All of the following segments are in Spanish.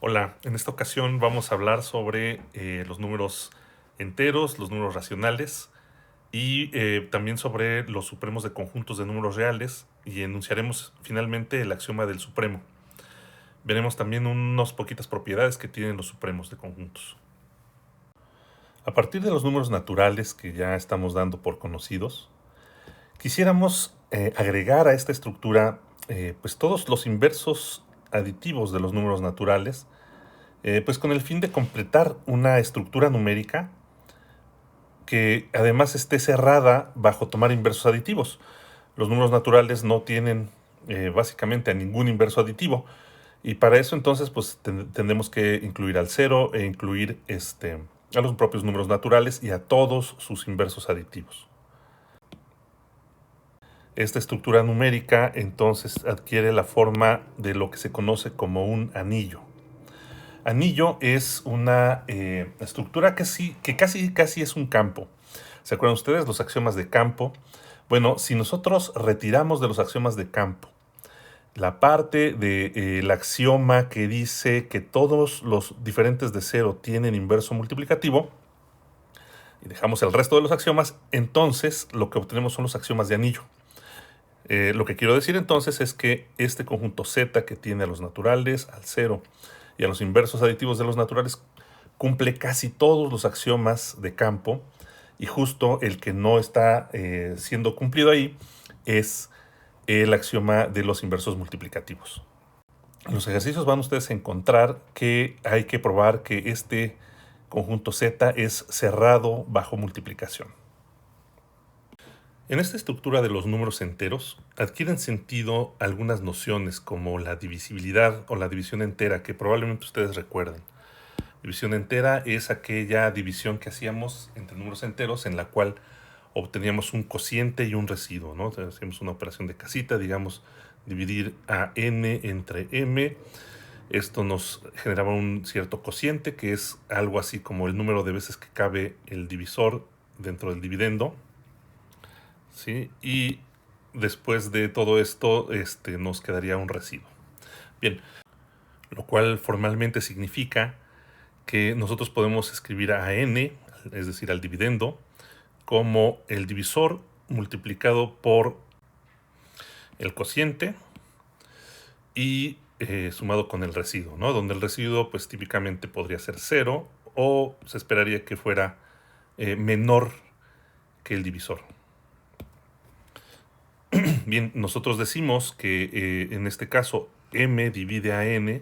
Hola, en esta ocasión vamos a hablar sobre los números enteros, los números racionales y también sobre los supremos de conjuntos de números reales y enunciaremos finalmente el axioma del supremo. Veremos también unas poquitas propiedades que tienen los supremos de conjuntos. A partir de los números naturales que ya estamos dando por conocidos, quisiéramos agregar a esta estructura pues todos los inversos aditivos de los números naturales, pues con el fin de completar una estructura numérica que además esté cerrada bajo tomar inversos aditivos. Los números naturales no tienen básicamente a ningún inverso aditivo, y para eso entonces pues tendremos que incluir al cero e incluir a los propios números naturales y a todos sus inversos aditivos. Esta estructura numérica entonces adquiere la forma de lo que se conoce como un anillo. Anillo es una estructura que casi es un campo. ¿Se acuerdan ustedes los axiomas de campo? Bueno, si nosotros retiramos de los axiomas de campo la parte del axioma que dice que todos los diferentes de cero tienen inverso multiplicativo, y dejamos el resto de los axiomas, entonces lo que obtenemos son los axiomas de anillo. Lo que quiero decir entonces es que este conjunto Z que tiene a los naturales, al cero y a los inversos aditivos de los naturales cumple casi todos los axiomas de campo, y justo el que no está siendo cumplido ahí es el axioma de los inversos multiplicativos. En los ejercicios van ustedes a encontrar que hay que probar que este conjunto Z es cerrado bajo multiplicación. En esta estructura de los números enteros adquieren sentido algunas nociones como la divisibilidad o la división entera, que probablemente ustedes recuerden. División entera es aquella división que hacíamos entre números enteros en la cual obteníamos un cociente y un residuo, ¿no? Hacíamos una operación de casita, digamos, dividir a n entre m. Esto nos generaba un cierto cociente, que es algo así como el número de veces que cabe el divisor dentro del dividendo, ¿sí? Y después de todo esto nos quedaría un residuo. Bien, lo cual formalmente significa que nosotros podemos escribir a n, es decir, al dividendo, como el divisor multiplicado por el cociente y sumado con el residuo, ¿no? Donde el residuo pues típicamente podría ser 0 o se esperaría que fuera menor que el divisor. Bien, nosotros decimos que en este caso m divide a n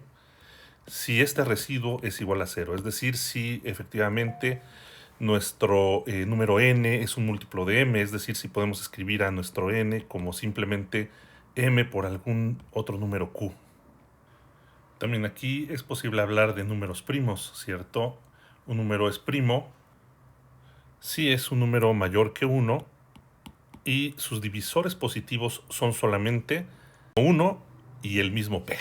si este residuo es igual a 0, es decir, si efectivamente nuestro número n es un múltiplo de m, es decir, si podemos escribir a nuestro n como simplemente m por algún otro número q. También aquí es posible hablar de números primos, ¿cierto? Un número es primo si es un número mayor que 1 y sus divisores positivos son solamente 1 y el mismo p.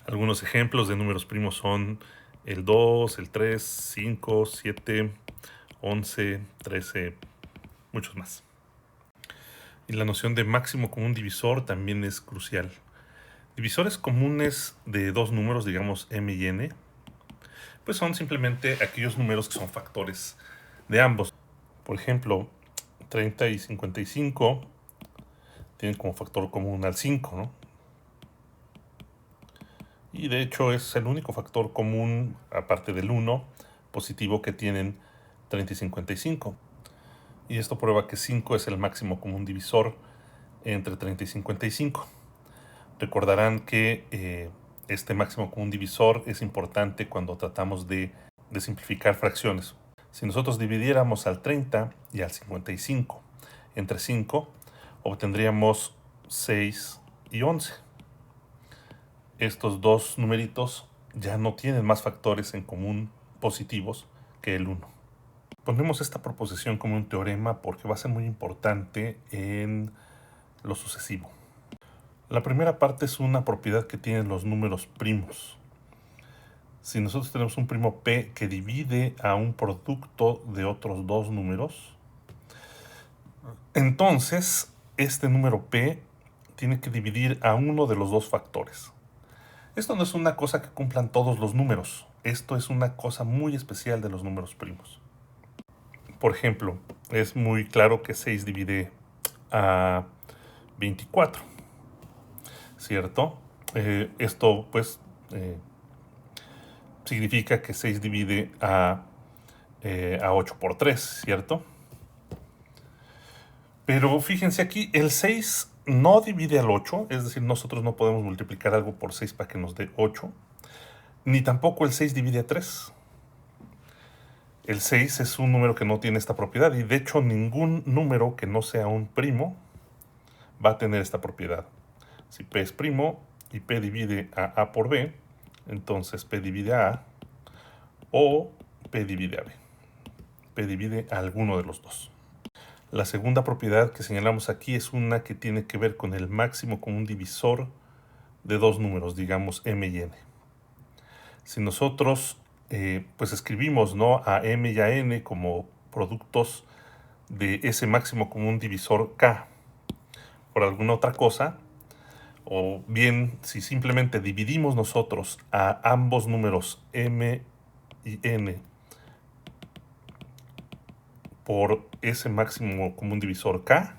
Algunos ejemplos de números primos son el 2, el 3, 5, 7, 11, 13, muchos más. Y la noción de máximo común divisor también es crucial. Divisores comunes de dos números, digamos m y n, pues son simplemente aquellos números que son factores de ambos. Por ejemplo, 30 y 55 tienen como factor común al 5, ¿no? Y de hecho es el único factor común, aparte del 1, positivo que tienen 30 y 55. Y esto prueba que 5 es el máximo común divisor entre 30 y 55. Recordarán que este máximo común divisor es importante cuando tratamos de simplificar fracciones. Si nosotros dividiéramos al 30 y al 55 entre 5, obtendríamos 6 y 11. Estos dos numeritos ya no tienen más factores en común positivos que el 1. Ponemos esta proposición como un teorema porque va a ser muy importante en lo sucesivo. La primera parte es una propiedad que tienen los números primos. Si nosotros tenemos un primo p que divide a un producto de otros dos números, entonces este número p tiene que dividir a uno de los dos factores. Esto no es una cosa que cumplan todos los números. Esto es una cosa muy especial de los números primos. Por ejemplo, es muy claro que 6 divide a 24, ¿cierto? Esto pues significa que 6 divide a 8 por 3, ¿cierto? Pero fíjense aquí, el 6 no divide al 8, es decir, nosotros no podemos multiplicar algo por 6 para que nos dé 8, ni tampoco el 6 divide a 3. El 6 es un número que no tiene esta propiedad y de hecho ningún número que no sea un primo va a tener esta propiedad. Si P es primo y P divide a por B, entonces P divide a A o P divide a B. P divide a alguno de los dos. La segunda propiedad que señalamos aquí es una que tiene que ver con el máximo común divisor de dos números, digamos m y n. Si nosotros pues escribimos, ¿no?, a m y a n como productos de ese máximo común divisor k por alguna otra cosa, o bien si simplemente dividimos nosotros a ambos números m y n por ese máximo común divisor k,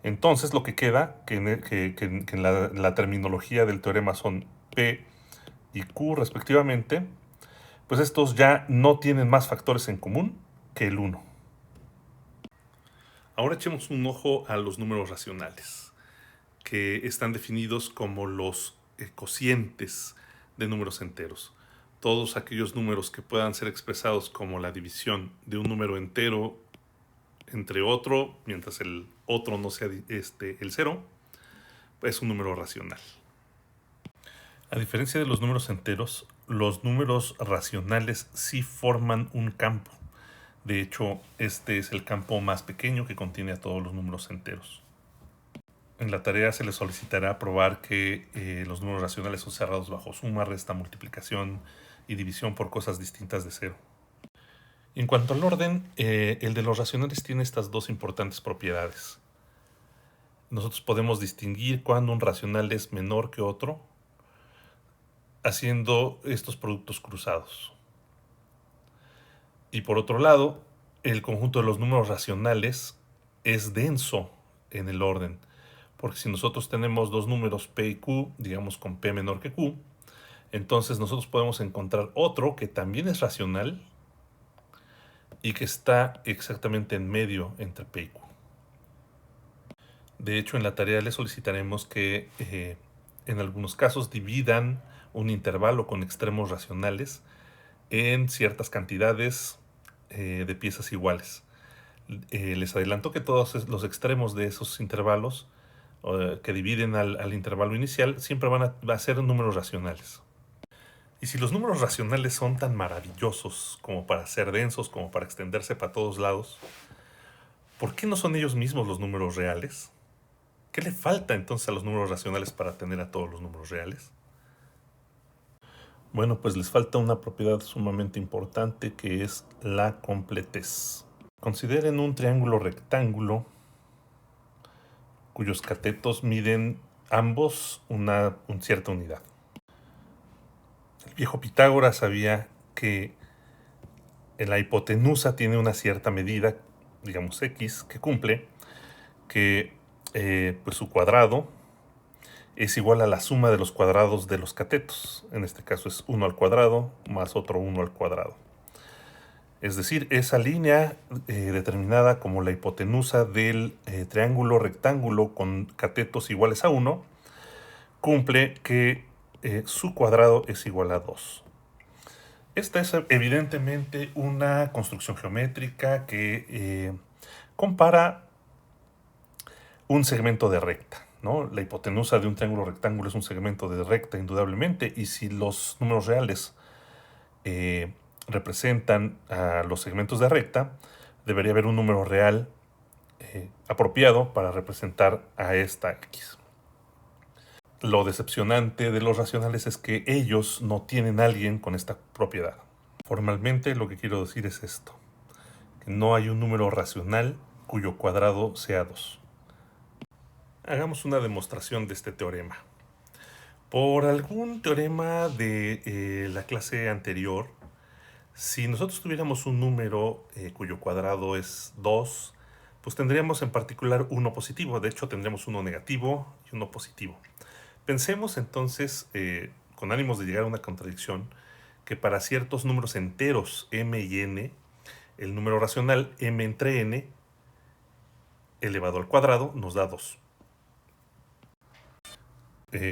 entonces lo que queda, que en la terminología del teorema son P y Q respectivamente, pues estos ya no tienen más factores en común que el 1. Ahora echemos un ojo a los números racionales, que están definidos como los cocientes de números enteros. Todos aquellos números que puedan ser expresados como la división de un número entero entre otro, mientras el otro no sea el 0, es un número racional. A diferencia de los números enteros, los números racionales sí forman un campo. De hecho, este es el campo más pequeño que contiene a todos los números enteros. En la tarea se les solicitará probar que los números racionales son cerrados bajo suma, resta, multiplicación y división por cosas distintas de 0. En cuanto al orden, el de los racionales tiene estas dos importantes propiedades. Nosotros podemos distinguir cuando un racional es menor que otro haciendo estos productos cruzados. Y por otro lado, el conjunto de los números racionales es denso en el orden, porque si nosotros tenemos dos números P y Q, digamos con P menor que Q, entonces nosotros podemos encontrar otro que también es racional y que está exactamente en medio entre P y Q. De hecho, en la tarea les solicitaremos que en algunos casos dividan un intervalo con extremos racionales en ciertas cantidades de piezas iguales. Les adelanto que todos los extremos de esos intervalos que dividen al intervalo inicial siempre van a ser números racionales. Y si los números racionales son tan maravillosos como para ser densos, como para extenderse para todos lados, ¿por qué no son ellos mismos los números reales? ¿Qué le falta entonces a los números racionales para tener a todos los números reales? Bueno, pues les falta una propiedad sumamente importante que es la completez. Consideren un triángulo rectángulo cuyos catetos miden ambos una cierta unidad. El viejo Pitágoras sabía que la hipotenusa tiene una cierta medida, digamos x, que cumple, que pues su cuadrado es igual a la suma de los cuadrados de los catetos. En este caso es 1 al cuadrado más otro 1 al cuadrado. Es decir, esa línea determinada como la hipotenusa del triángulo rectángulo con catetos iguales a 1, cumple que su cuadrado es igual a 2. Esta es evidentemente una construcción geométrica que compara un segmento de recta, ¿no? La hipotenusa de un triángulo rectángulo es un segmento de recta indudablemente, y si los números reales representan a los segmentos de recta, debería haber un número real apropiado para representar a esta x. Lo decepcionante de los racionales es que ellos no tienen a alguien con esta propiedad. Formalmente lo que quiero decir es esto: que no hay un número racional cuyo cuadrado sea 2. Hagamos una demostración de este teorema. Por algún teorema de la clase anterior, si nosotros tuviéramos un número cuyo cuadrado es 2, pues tendríamos en particular uno positivo. De hecho, tendríamos uno negativo y uno positivo. Pensemos entonces, con ánimos de llegar a una contradicción, que para ciertos números enteros m y n, el número racional m entre n elevado al cuadrado nos da 2.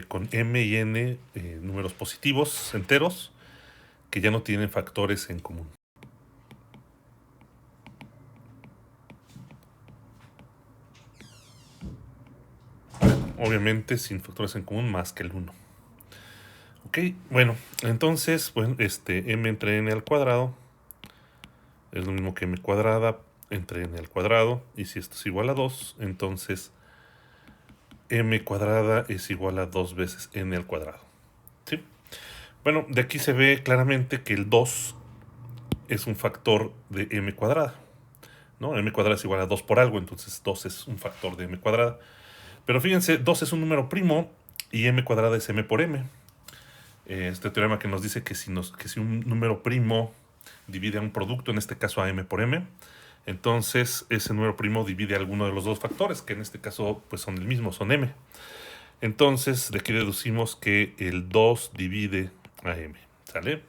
Con m y n números positivos enteros que ya no tienen factores en común. Obviamente sin factores en común más que el 1. Ok, bueno, entonces, bueno, m entre n al cuadrado es lo mismo que m cuadrada entre n al cuadrado. Y si esto es igual a 2, entonces m cuadrada es igual a 2 veces n al cuadrado. ¿Sí? Bueno, de aquí se ve claramente que el 2 es un factor de m cuadrada, ¿no? M cuadrada es igual a 2 por algo, entonces 2 es un factor de m cuadrada. Pero fíjense, 2 es un número primo y m cuadrada es m por m. Este teorema que nos dice que si un número primo divide a un producto, en este caso a m por m, entonces ese número primo divide a alguno de los dos factores, que en este caso pues son el mismo, son m. Entonces de aquí deducimos que el 2 divide a m, ¿sale?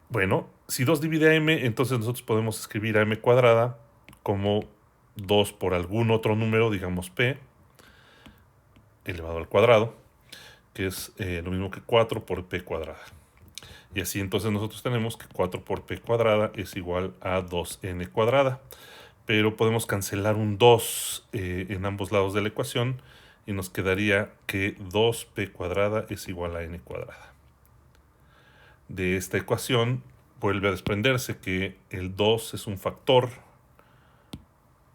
Bueno, si 2 divide a m, entonces nosotros podemos escribir a m cuadrada como 2 por algún otro número, digamos p, elevado al cuadrado, que es lo mismo que 4 por p cuadrada. Y así entonces nosotros tenemos que 4 por p cuadrada es igual a 2n cuadrada. Pero podemos cancelar un 2 en ambos lados de la ecuación y nos quedaría que 2p cuadrada es igual a n cuadrada. De esta ecuación vuelve a desprenderse que el 2 es un factor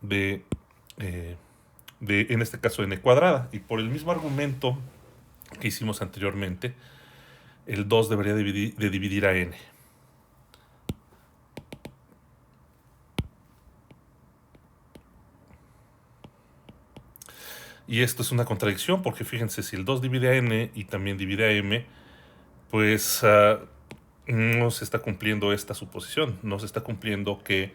de en este caso, n cuadrada. Y por el mismo argumento que hicimos anteriormente, el 2 debería de dividir a n. Y esto es una contradicción porque fíjense, si el 2 divide a n y también divide a m, pues no se está cumpliendo esta suposición. No se está cumpliendo que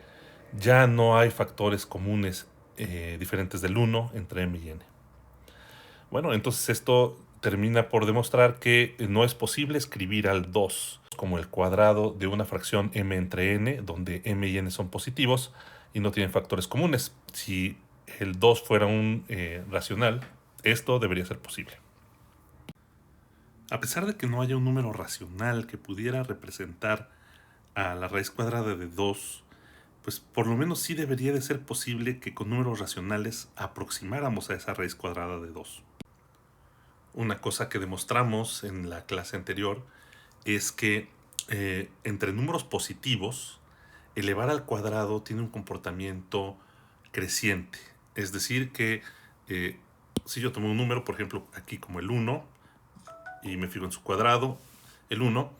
ya no hay factores comunes diferentes del 1 entre m y n. Bueno, entonces esto termina por demostrar que no es posible escribir al 2 como el cuadrado de una fracción m entre n, donde m y n son positivos y no tienen factores comunes. Si el 2 fuera un racional, esto debería ser posible. A pesar de que no haya un número racional que pudiera representar a la raíz cuadrada de 2, pues por lo menos sí debería de ser posible que con números racionales aproximáramos a esa raíz cuadrada de 2. Una cosa que demostramos en la clase anterior es que entre números positivos, elevar al cuadrado tiene un comportamiento creciente. Es decir que si yo tomo un número, por ejemplo, aquí como el 1, y me fijo en su cuadrado, el 1,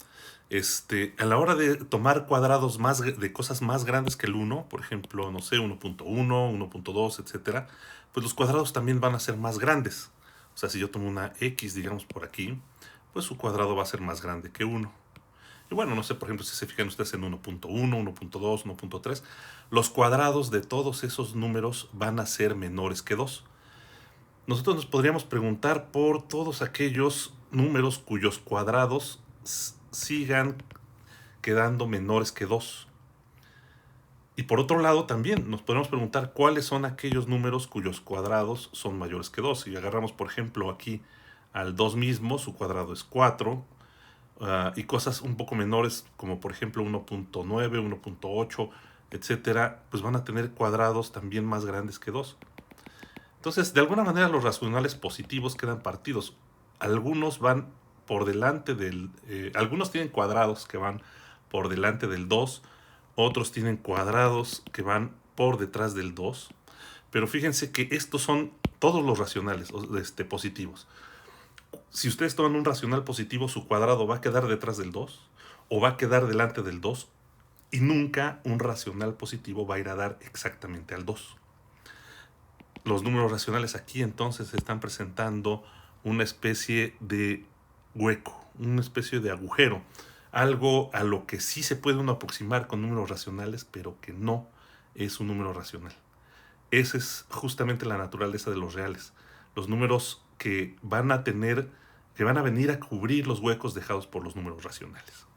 a la hora de tomar cuadrados de cosas más grandes que el 1, por ejemplo, no sé, 1.1, 1.2, etcétera, pues los cuadrados también van a ser más grandes. O sea, si yo tomo una x, digamos, por aquí, pues su cuadrado va a ser más grande que 1. Y bueno, no sé, por ejemplo, si se fijan ustedes en 1.1, 1.2, 1.3, los cuadrados de todos esos números van a ser menores que 2. Nosotros nos podríamos preguntar por todos aquellos números cuyos cuadrados sigan quedando menores que 2. Y por otro lado también nos podemos preguntar cuáles son aquellos números cuyos cuadrados son mayores que 2. Si agarramos, por ejemplo, aquí al 2 mismo, su cuadrado es 4. Y cosas un poco menores, como por ejemplo 1.9, 1.8, etcétera, pues van a tener cuadrados también más grandes que 2. Entonces, de alguna manera los racionales positivos quedan partidos. Algunos van por delante del... algunos tienen cuadrados que van por delante del 2, otros tienen cuadrados que van por detrás del 2. Pero fíjense que estos son todos los racionales positivos. Si ustedes toman un racional positivo, su cuadrado va a quedar detrás del 2 o va a quedar delante del 2, y nunca un racional positivo va a ir a dar exactamente al 2. Los números racionales aquí entonces están presentando una especie de hueco, una especie de agujero, algo a lo que sí se puede uno aproximar con números racionales, pero que no es un número racional. Esa es justamente la naturaleza de los reales. Los números que van a venir a cubrir los huecos dejados por los números racionales.